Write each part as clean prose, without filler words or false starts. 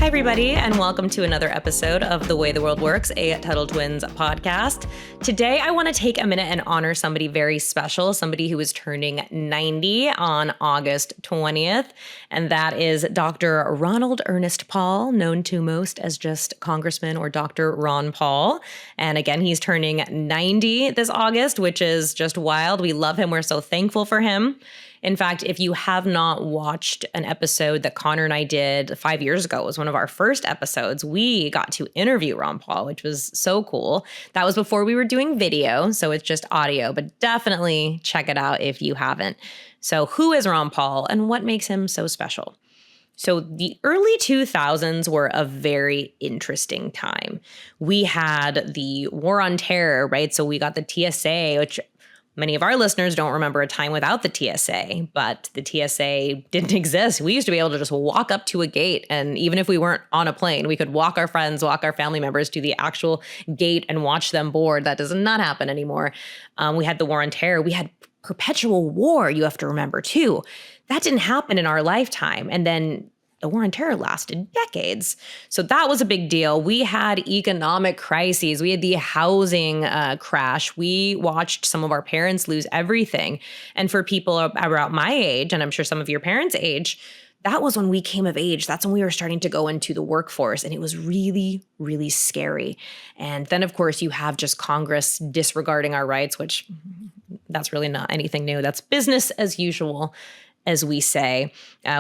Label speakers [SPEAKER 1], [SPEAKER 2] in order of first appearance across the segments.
[SPEAKER 1] Hi, everybody, and welcome to another episode of The Way the World Works, a Tuttle Twins podcast. Today, I want to take a minute and honor somebody very special, somebody who is turning 90 on August 20th, and that is Dr. Ronald Ernest Paul, known to most as just Congressman or Dr. Ron Paul. And again, he's turning 90 this August, which is just wild. We love him. We're so thankful for him. In fact, if you have not watched an episode that Connor and I did 5 years ago, it was one of our first episodes, we got to interview Ron Paul, which was so cool. That was before we were doing video, so it's just audio, but definitely check it out if you haven't. So who is Ron Paul and what makes him so special? So the early 2000s were a very interesting time. We had the War on Terror, right? So we got the TSA, which many of our listeners don't remember a time without the TSA, but the TSA didn't exist. We used to be able to just walk up to a gate, and even if we weren't on a plane, we could walk our friends, walk our family members to the actual gate and watch them board. That does not happen anymore. We had the War on Terror. We had perpetual war, you have to remember, too. That didn't happen in our lifetime. And then the War on Terror lasted decades. So that was a big deal. We had economic crises. We had the housing crash. We watched some of our parents lose everything. And for people about my age, and I'm sure some of your parents' age, that was when we came of age. That's when we were starting to go into the workforce. And it was really, really scary. And then, of course, you have just Congress disregarding our rights, which that's really not anything new. That's business as usual, as we say.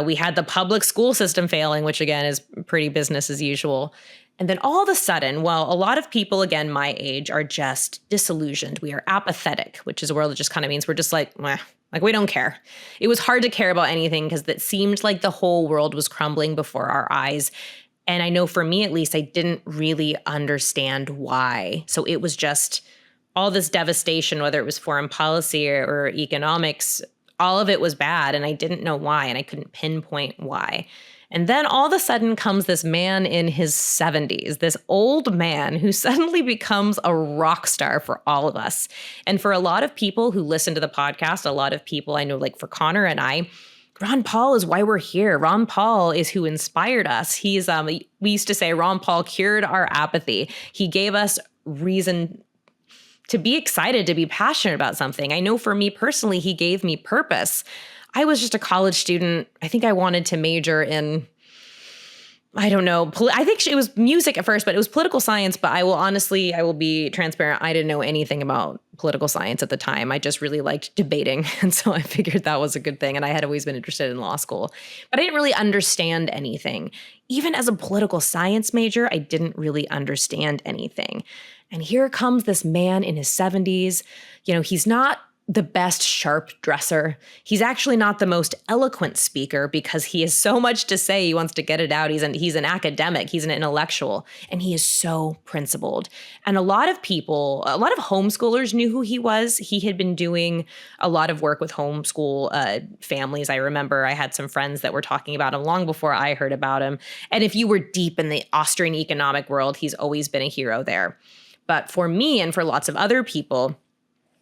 [SPEAKER 1] We had the public school system failing, which again is pretty business as usual. And then all of a sudden, well, a lot of people, again, my age, are just disillusioned. We are apathetic, which is a word that just kind of means we're just like, meh, like we don't care. It was hard to care about anything because it seemed like the whole world was crumbling before our eyes. And I know for me, at least, I didn't really understand why. So it was just all this devastation, whether it was foreign policy or economics, all of it was bad, and I didn't know why, and I couldn't pinpoint why. And then all of a sudden comes this man in his 70s, this old man who suddenly becomes a rock star for all of us. And for a lot of people who listen to the podcast, a lot of people I know, like for Connor and I, Ron Paul is why we're here. Ron Paul is who inspired us. He's we used to say Ron Paul cured our apathy. He gave us reason to be excited, to be passionate about something. I know for me personally, he gave me purpose. I was just a college student. I think I wanted to major in, I don't know. I think it was music at first, but it was political science. But I will be transparent. I didn't know anything about political science at the time. I just really liked debating. And so I figured that was a good thing. And I had always been interested in law school, but I didn't really understand anything. Even as a political science major, I didn't really understand anything. And here comes this man in his 70s. You know, he's not the best sharp dresser. He's actually not the most eloquent speaker because he has so much to say. He wants to get it out. He's an academic. He's an intellectual. And he is so principled. And a lot of homeschoolers knew who he was. He had been doing a lot of work with homeschool families. I remember I had some friends that were talking about him long before I heard about him. And if you were deep in the Austrian economic world, he's always been a hero there. But for me and for lots of other people,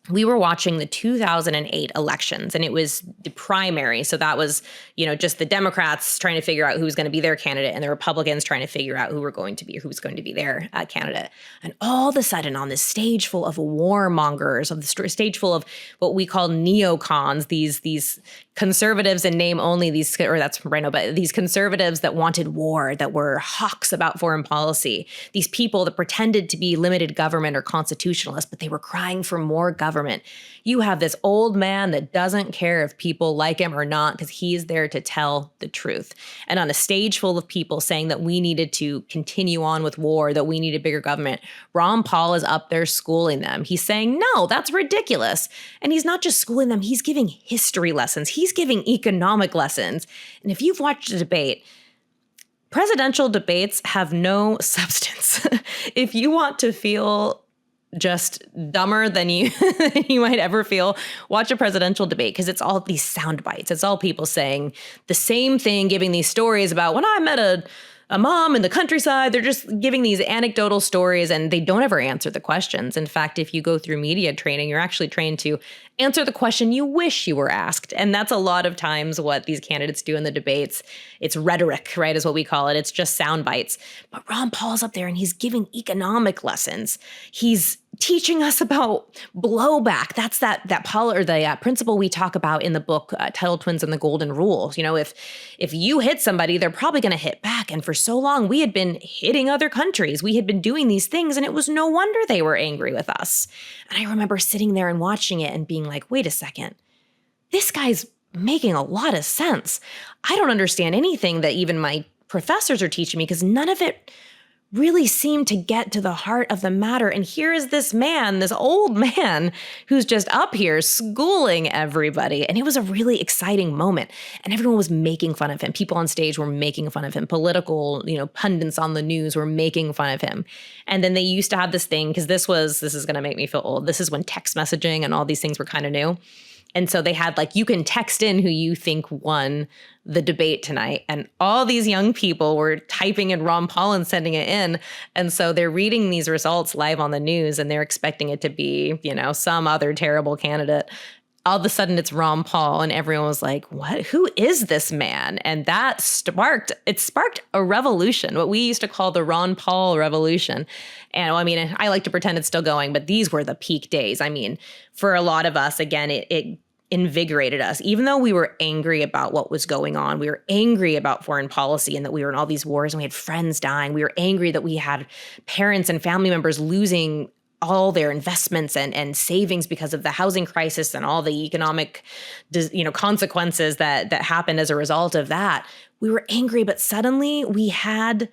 [SPEAKER 1] we were watching the 2008 elections, and it was the primary. So that was, just the Democrats trying to figure out who was going to be their candidate and the Republicans trying to figure out who was going to be their candidate. And all of a sudden on this stage full of warmongers, on the stage full of what we call neocons, these conservatives in name only, these conservatives that wanted war, that were hawks about foreign policy, these people that pretended to be limited government or constitutionalists, but they were crying for more government. You have this old man that doesn't care if people like him or not because he's there to tell the truth. And on a stage full of people saying that we needed to continue on with war, that we needed bigger government, Ron Paul is up there schooling them. He's saying, no, that's ridiculous. And he's not just schooling them, he's giving history lessons. He's giving economic lessons. And if you've watched a debate, presidential debates have no substance. If you want to feel just dumber than you might ever feel, watch a presidential debate because it's all these sound bites. It's all people saying the same thing, giving these stories about when I met a mom in the countryside. They're just giving these anecdotal stories and they don't ever answer the questions. In fact, if you go through media training, you're actually trained to answer the question you wish you were asked. And that's a lot of times what these candidates do in the debates. It's rhetoric, right, is what we call it. It's just sound bites. But Ron Paul's up there and he's giving economic lessons. He's teaching us about blowback. That's that principle we talk about in the book, Tuttle Twins and the Golden Rule. You know, if you hit somebody, they're probably going to hit back. And for so long, we had been hitting other countries. We had been doing these things, and it was no wonder they were angry with us. And I remember sitting there and watching it and being like, wait a second, this guy's making a lot of sense. I don't understand anything that even my professors are teaching me because none of it really seemed to get to the heart of the matter. And here is this man, this old man, who's just up here schooling everybody. And it was a really exciting moment. And everyone was making fun of him. People on stage were making fun of him. Political, pundits on the news were making fun of him. And then they used to have this thing, because this is going to make me feel old. This is when text messaging and all these things were kind of new. And so they had you can text in who you think won the debate tonight. And all these young people were typing in Ron Paul and sending it in. And so they're reading these results live on the news and they're expecting it to be, some other terrible candidate. All of a sudden it's Ron Paul and everyone was like, what? Who is this man? And that sparked a revolution, what we used to call the Ron Paul revolution. And I like to pretend it's still going, but these were the peak days. For a lot of us, again, it invigorated us. Even though we were angry about what was going on, we were angry about foreign policy and that we were in all these wars and we had friends dying. We were angry that we had parents and family members losing all their investments and savings because of the housing crisis and all the economic, consequences that happened as a result of that. We were angry, but suddenly we had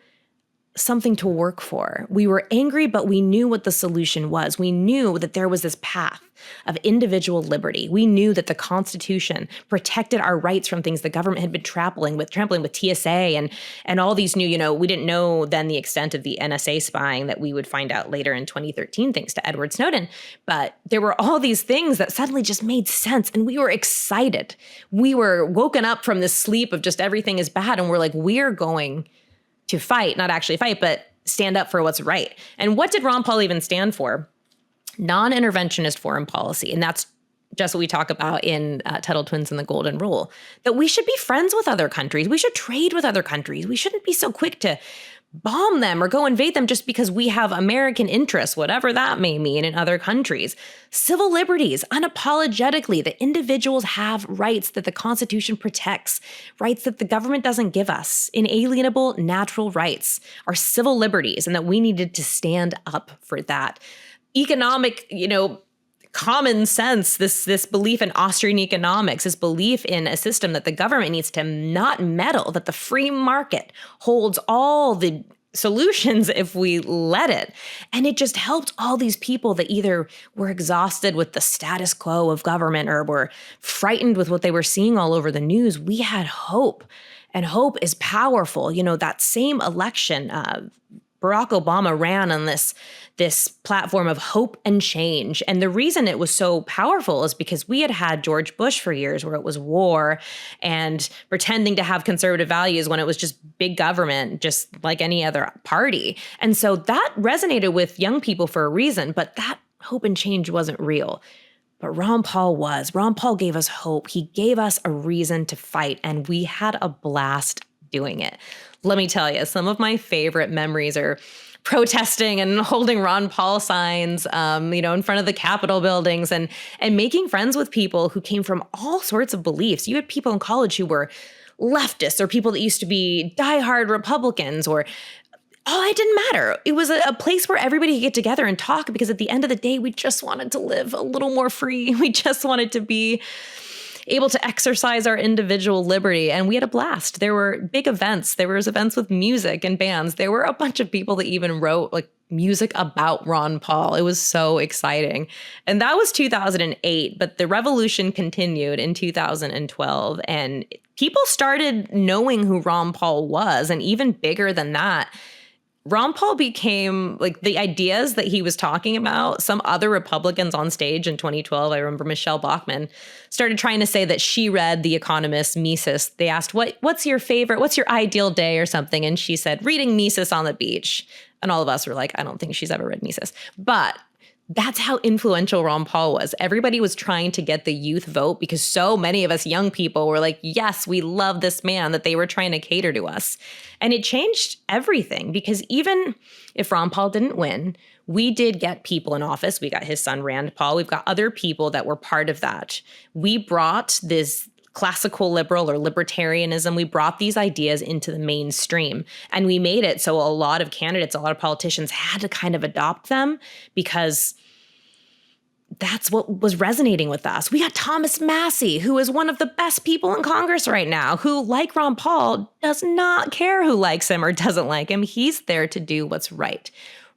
[SPEAKER 1] something to work for. We were angry, but we knew what the solution was. We knew that there was this path of individual liberty. We knew that the Constitution protected our rights from things the government had been trampling with TSA and all these new, we didn't know then the extent of the NSA spying that we would find out later in 2013, thanks to Edward Snowden. But there were all these things that suddenly just made sense and we were excited. We were woken up from this sleep of just everything is bad and we're like, we're going to fight, not actually fight, but stand up for what's right. And what did Ron Paul even stand for? Non-interventionist foreign policy. And that's just what we talk about in Tuttle Twins and the Golden Rule, that we should be friends with other countries. We should trade with other countries. We shouldn't be so quick to bomb them or go invade them just because we have American interests, whatever that may mean, in other countries. Civil liberties, unapologetically, that individuals have rights that the Constitution protects, rights that the government doesn't give us, inalienable natural rights, are civil liberties, and that we needed to stand up for that. Economic, common sense, this belief in Austrian economics, this belief in a system that the government needs to not meddle, that the free market holds all the solutions if we let it. And it just helped all these people that either were exhausted with the status quo of government or were frightened with what they were seeing all over the news. We had hope, and hope is powerful. That same election, Barack Obama ran on this platform of hope and change. And the reason it was so powerful is because we had George Bush for years where it was war and pretending to have conservative values when it was just big government, just like any other party. And so that resonated with young people for a reason, but that hope and change wasn't real. But Ron Paul was. Ron Paul gave us hope. He gave us a reason to fight, and we had a blast doing it. Let me tell you, some of my favorite memories are protesting and holding Ron Paul signs, in front of the Capitol buildings and making friends with people who came from all sorts of beliefs. You had people in college who were leftists or people that used to be diehard Republicans it didn't matter. It was a place where everybody could get together and talk because at the end of the day, we just wanted to live a little more free. We just wanted to be able to exercise our individual liberty. And we had a blast. There were big events. There was events with music and bands. There were a bunch of people that even wrote music about Ron Paul. It was so exciting. And that was 2008, but the revolution continued in 2012. And people started knowing who Ron Paul was. And even bigger than that, Ron Paul became the ideas that he was talking about. Some other Republicans on stage in 2012, I remember Michelle Bachmann, started trying to say that she read The Economist, Mises. They asked, what's your ideal day or something? And she said, reading Mises on the beach. And all of us were like, I don't think she's ever read Mises. But That's how influential Ron Paul was. Everybody was trying to get the youth vote because so many of us young people were like, yes, we love this man, that they were trying to cater to us. And it changed everything, because even if Ron Paul didn't win, we did get people in office. We got his son, Rand Paul. We've got other people that were part of that. We brought this classical liberal or libertarianism, we brought these ideas into the mainstream, and we made it so a lot of candidates, a lot of politicians had to kind of adopt them, because that's what was resonating with us. We got Thomas Massie, who is one of the best people in Congress right now, who, like Ron Paul, does not care who likes him or doesn't like him. He's there to do what's right.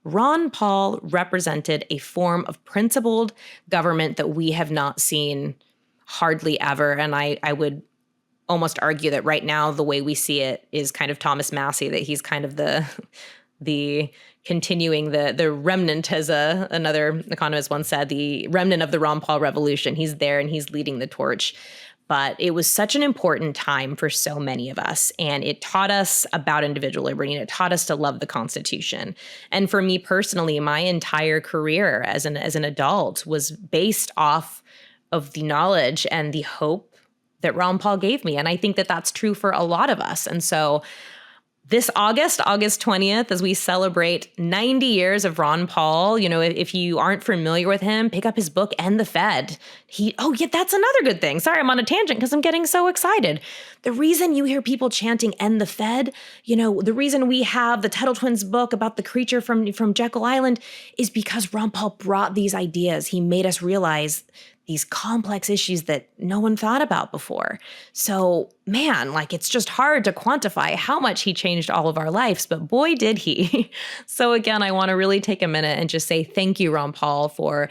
[SPEAKER 1] Ron Paul represented a form of principled government that we have not seen hardly ever. And I would almost argue that right now, the way we see it is kind of Thomas Massie, that he's kind of the continuing the remnant, as another economist once said, the remnant of the Ron Paul revolution. He's there and he's leading the torch. But it was such an important time for so many of us. And it taught us about individual liberty, and it taught us to love the Constitution. And for me personally, my entire career as an adult was based off of the knowledge and the hope that Ron Paul gave me. And I think that that's true for a lot of us. And so this August 20th, as we celebrate 90 years of Ron Paul, if you aren't familiar with him, pick up his book, End the Fed. That's another good thing. Sorry, I'm on a tangent because I'm getting so excited. The reason you hear people chanting End the Fed, the reason we have the Tuttle Twins book about the creature from Jekyll Island is because Ron Paul brought these ideas. He made us realize these complex issues that no one thought about before. So, man, it's just hard to quantify how much he changed all of our lives, but boy, did he. So again, I want to really take a minute and just say thank you, Ron Paul, for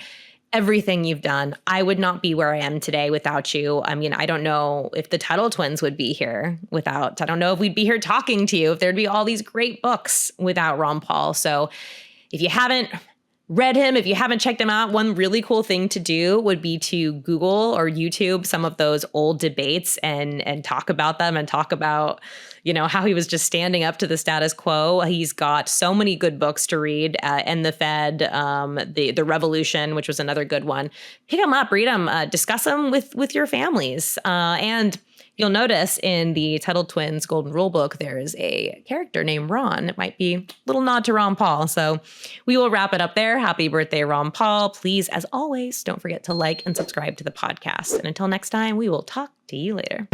[SPEAKER 1] everything you've done. I would not be where I am today without you. I mean, I don't know if the Tuttle Twins would be here I don't know if we'd be here talking to you, if there'd be all these great books without Ron Paul. So if you haven't read him, if you haven't checked him out, one really cool thing to do would be to Google or YouTube some of those old debates and talk about them, and talk about, how he was just standing up to the status quo. He's got so many good books to read, End the Fed, the Revolution, which was another good one. Pick them up, read them, discuss them with your families. And you'll notice in the Tuttle Twins Golden Rule book, there is a character named Ron. It might be a little nod to Ron Paul. So we will wrap it up there. Happy birthday, Ron Paul. Please, as always, don't forget to like and subscribe to the podcast. And until next time, we will talk to you later.